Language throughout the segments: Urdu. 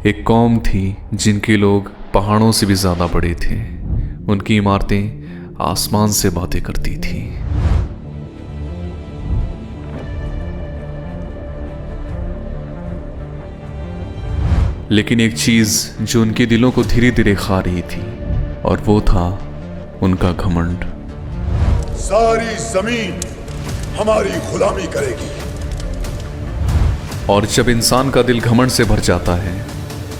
ایک قوم تھی جن کے لوگ پہاڑوں سے بھی زیادہ بڑے تھے. ان کی عمارتیں آسمان سے باتیں کرتی تھیں. لیکن ایک چیز جو ان کے دلوں کو دھیرے دھیرے کھا رہی تھی اور وہ تھا ان کا گھمنڈ. ساری زمین ہماری غلامی کرے گی. اور جب انسان کا دل گھمنڈ سے بھر جاتا ہے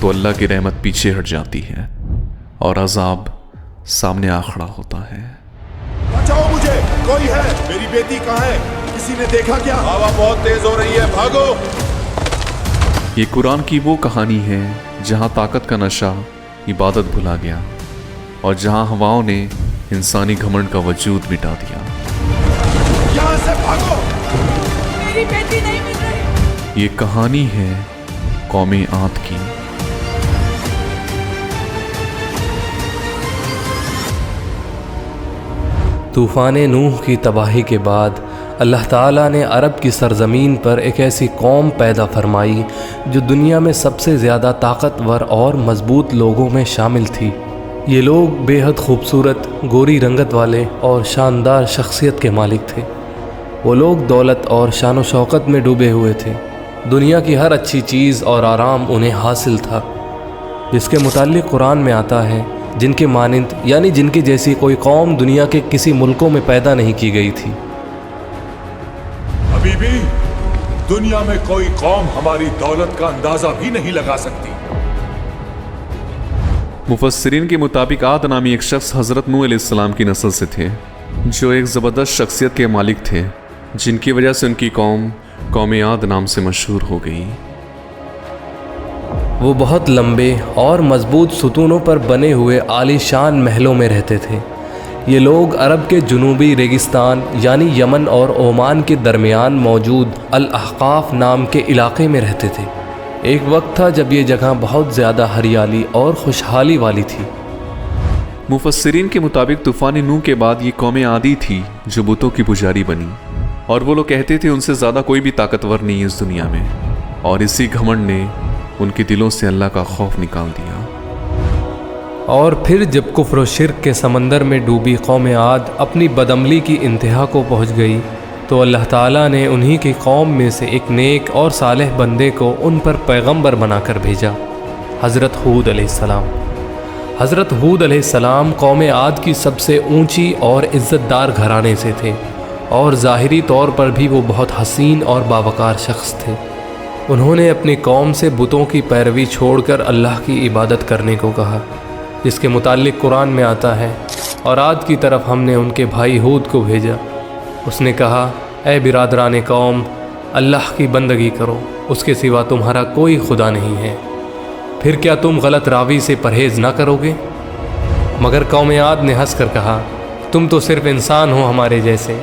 تو اللہ کی رحمت پیچھے ہٹ جاتی ہے اور عذاب سامنے آ کھڑا ہوتا ہے. بچاؤ مجھے، کوئی ہے؟ میری بیٹی کہاں ہے؟ کسی نے دیکھا کیا؟ ہوا بہت تیز ہو رہی ہے، بھاگو. یہ قرآن کی وہ کہانی ہے جہاں طاقت کا نشہ عبادت بھلا گیا اور جہاں ہواؤں نے انسانی گھمنڈ کا وجود مٹا دیا. یہاں سے بھاگو. میری بیٹی نہیں مل رہی. یہ کہانی ہے قوم عاد کی. طوفان نوح کی تباہی کے بعد اللہ تعالیٰ نے عرب کی سرزمین پر ایک ایسی قوم پیدا فرمائی جو دنیا میں سب سے زیادہ طاقتور اور مضبوط لوگوں میں شامل تھی. یہ لوگ بے حد خوبصورت، گوری رنگت والے اور شاندار شخصیت کے مالک تھے. وہ لوگ دولت اور شان و شوکت میں ڈوبے ہوئے تھے. دنیا کی ہر اچھی چیز اور آرام انہیں حاصل تھا، جس کے متعلق قرآن میں آتا ہے جن کے مانند یعنی جن کی جیسی کوئی قوم دنیا کے کسی ملکوں میں پیدا نہیں کی گئی تھی. ابھی بھی دنیا میں کوئی قوم ہماری دولت کا اندازہ بھی نہیں لگا سکتی. مفسرین کے مطابق عاد نامی ایک شخص حضرت نوح علیہ السلام کی نسل سے تھے جو ایک زبردست شخصیت کے مالک تھے، جن کی وجہ سے ان کی قوم عاد نام سے مشہور ہو گئی. وہ بہت لمبے اور مضبوط ستونوں پر بنے ہوئے عالی شان محلوں میں رہتے تھے. یہ لوگ عرب کے جنوبی ریگستان یعنی یمن اور عمان کے درمیان موجود الاحقاف نام کے علاقے میں رہتے تھے. ایک وقت تھا جب یہ جگہ بہت زیادہ ہریالی اور خوشحالی والی تھی. مفسرین کے مطابق طوفان نوح کے بعد یہ قوم عادی تھی جو بتوں کی پجاری بنی، اور وہ لوگ کہتے تھے ان سے زیادہ کوئی بھی طاقتور نہیں ہے اس دنیا میں، اور اسی گھمنڈ نے ان کے دلوں سے اللہ کا خوف نکال دیا. اور پھر جب کفر و شرک کے سمندر میں ڈوبی قوم عاد اپنی بدعملی کی انتہا کو پہنچ گئی تو اللہ تعالیٰ نے انہی کی قوم میں سے ایک نیک اور صالح بندے کو ان پر پیغمبر بنا کر بھیجا، حضرت ہود علیہ السلام. حضرت ہود علیہ السلام قوم عاد کی سب سے اونچی اور عزت دار گھرانے سے تھے، اور ظاہری طور پر بھی وہ بہت حسین اور باوقار شخص تھے. انہوں نے اپنی قوم سے بتوں کی پیروی چھوڑ کر اللہ کی عبادت کرنے کو کہا، جس کے متعلق قرآن میں آتا ہے، اور عاد کی طرف ہم نے ان کے بھائی ہود کو بھیجا. اس نے کہا، اے برادران قوم، اللہ کی بندگی کرو، اس کے سوا تمہارا کوئی خدا نہیں ہے. پھر کیا تم غلط راوی سے پرہیز نہ کرو گے؟ مگر قوم عاد نے ہنس کر کہا، تم تو صرف انسان ہو ہمارے جیسے،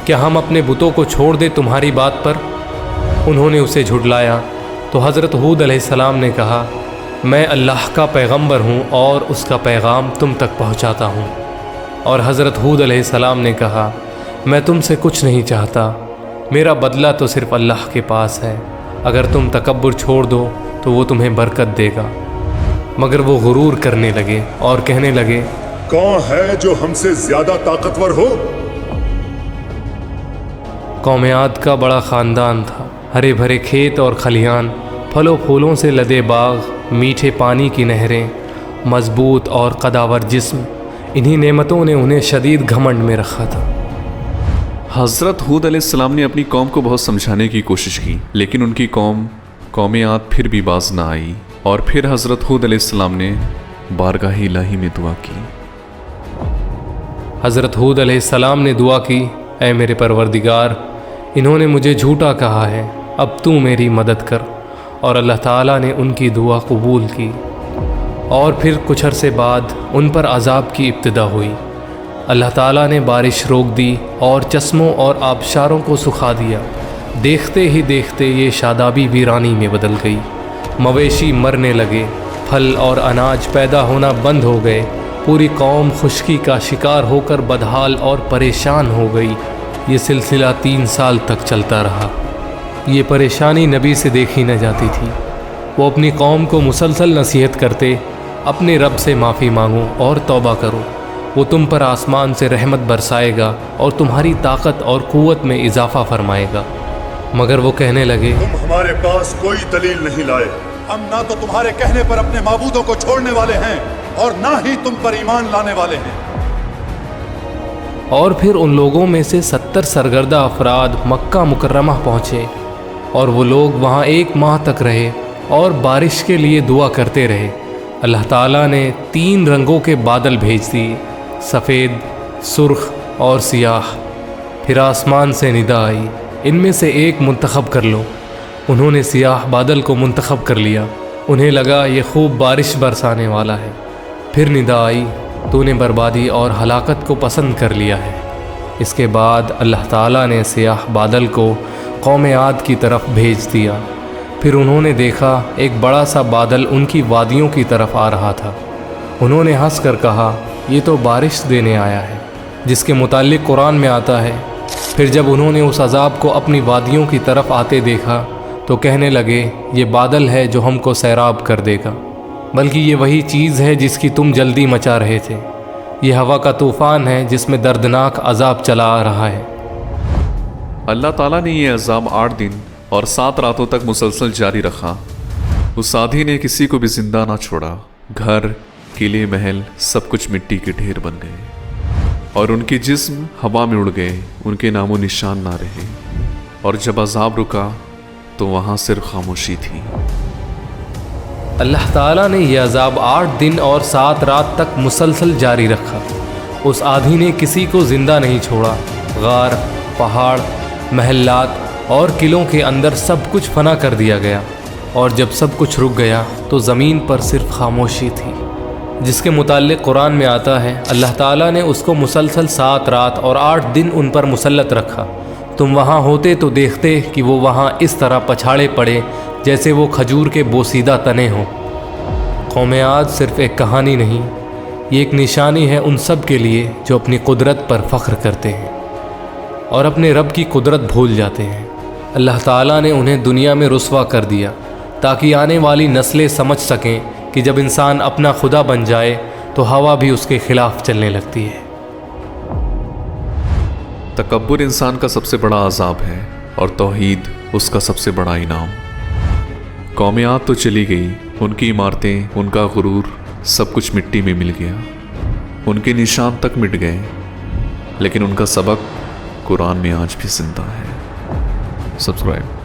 کیا ہم اپنے بتوں کو چھوڑ دیں تمہاری بات پر؟ انہوں نے اسے جھٹلایا تو حضرت ہود علیہ السلام نے کہا، میں اللہ کا پیغمبر ہوں اور اس کا پیغام تم تک پہنچاتا ہوں. اور حضرت ہود علیہ السلام نے کہا، میں تم سے کچھ نہیں چاہتا، میرا بدلہ تو صرف اللہ کے پاس ہے. اگر تم تکبر چھوڑ دو تو وہ تمہیں برکت دے گا. مگر وہ غرور کرنے لگے اور کہنے لگے، کون ہے جو ہم سے زیادہ طاقتور ہو؟ قوم عاد کا بڑا خاندان تھا. ہرے بھرے کھیت اور کھلیان، پھل و پھولوں سے لدے باغ، میٹھے پانی کی نہریں، مضبوط اور قداور جسم، انہی نعمتوں نے انہیں شدید گھمنڈ میں رکھا تھا. حضرت ہود علیہ السلام نے اپنی قوم کو بہت سمجھانے کی کوشش کی، لیکن ان کی قوم عاد پھر بھی باز نہ آئی. اور پھر حضرت ہود علیہ السلام نے بارگاہ الہی میں دعا کی. حضرت ہود علیہ السلام نے دعا کی، اے میرے پروردگار، انہوں نے مجھے جھوٹا کہا ہے، اب تو میری مدد کر. اور اللہ تعالیٰ نے ان کی دعا قبول کی. اور پھر کچھ عرصے بعد ان پر عذاب کی ابتدا ہوئی. اللہ تعالیٰ نے بارش روک دی اور چشموں اور آبشاروں کو سکھا دیا. دیکھتے ہی دیکھتے یہ شادابی ویرانی میں بدل گئی. مویشی مرنے لگے، پھل اور اناج پیدا ہونا بند ہو گئے. پوری قوم خشکی کا شکار ہو کر بدحال اور پریشان ہو گئی. یہ سلسلہ 3 سال تک چلتا رہا. یہ پریشانی نبی سے دیکھی نہ جاتی تھی. وہ اپنی قوم کو مسلسل نصیحت کرتے اپنے رب سے معافی مانگو اور توبہ کرو، وہ تم پر آسمان سے رحمت برسائے گا اور تمہاری طاقت اور قوت میں اضافہ فرمائے گا۔ مگر وہ کہنے لگے، تم ہمارے پاس کوئی دلیل نہیں لائے، ہم نہ تو تمہارے کہنے پر اپنے معبودوں کو چھوڑنے والے ہیں اور نہ ہی تم پر ایمان لانے والے ہیں۔ اور پھر ان لوگوں میں سے 70 سرگردہ افراد مکہ مکرمہ پہنچے، اور وہ لوگ وہاں 1 ماہ تک رہے اور بارش کے لیے دعا کرتے رہے۔ اللہ تعالیٰ نے 3 رنگوں کے بادل بھیج دیے، سفید، سرخ اور سیاہ۔ پھر آسمان سے ندا آئی، ان میں سے ایک منتخب کر لو۔ انہوں نے سیاہ بادل کو منتخب کر لیا، انہیں لگا یہ خوب بارش برسانے والا ہے۔ پھر ندا آئی، تو نے بربادی اور ہلاکت کو پسند کر لیا ہے۔ اس کے بعد اللہ تعالیٰ نے سیاہ بادل کو قوم عاد کی طرف بھیج دیا۔ پھر انہوں نے دیکھا ایک بڑا سا بادل ان کی وادیوں کی طرف آ رہا تھا۔ انہوں نے ہنس کر کہا، یہ تو بارش دینے آیا ہے، جس کے متعلق قرآن میں آتا ہے۔ پھر جب انہوں نے اس عذاب کو اپنی وادیوں کی طرف آتے دیکھا تو کہنے لگے، یہ بادل ہے جو ہم کو سیراب کر دے گا، بلکہ یہ وہی چیز ہے جس کی تم جلدی مچا رہے تھے۔ یہ ہوا کا طوفان ہے جس میں دردناک عذاب چلا آ رہا ہے۔ اللہ تعالیٰ نے یہ عذاب 8 دن اور 7 راتوں تک مسلسل جاری رکھا۔ اس آندھی نے کسی کو بھی زندہ نہ چھوڑا، گھر، قلعے، محل سب کچھ مٹی کے ڈھیر بن گئے، اور ان کے جسم ہوا میں اڑ گئے، ان کے نام و نشان نہ رہے۔ اور جب عذاب رکا تو وہاں صرف خاموشی تھی۔ اللہ تعالیٰ نے یہ عذاب 8 دن اور 7 رات تک مسلسل جاری رکھا۔ اس آندھی نے کسی کو زندہ نہیں چھوڑا، غار، پہاڑ، محلات اور قلعوں کے اندر سب کچھ فنا کر دیا گیا۔ اور جب سب کچھ رک گیا تو زمین پر صرف خاموشی تھی، جس کے متعلق قرآن میں آتا ہے، اللہ تعالیٰ نے اس کو مسلسل 7 رات اور 8 دن ان پر مسلط رکھا۔ تم وہاں ہوتے تو دیکھتے کہ وہ وہاں اس طرح پچھاڑے پڑے جیسے وہ کھجور کے بوسیدہ تنے ہوں۔ قوم عاد صرف ایک کہانی نہیں، یہ ایک نشانی ہے ان سب کے لیے جو اپنی قدرت پر فخر کرتے ہیں اور اپنے رب کی قدرت بھول جاتے ہیں۔ اللہ تعالیٰ نے انہیں دنیا میں رسوا کر دیا تاکہ آنے والی نسلیں سمجھ سکیں کہ جب انسان اپنا خدا بن جائے تو ہوا بھی اس کے خلاف چلنے لگتی ہے۔ تکبر انسان کا سب سے بڑا عذاب ہے اور توحید اس کا سب سے بڑا انعام۔ قوم عاد تو چلی گئی، ان کی عمارتیں، ان کا غرور سب کچھ مٹی میں مل گیا، ان کے نشان تک مٹ گئے، لیکن ان کا سبق قرآن میں آج بھی زندہ ہے۔ سبسکرائب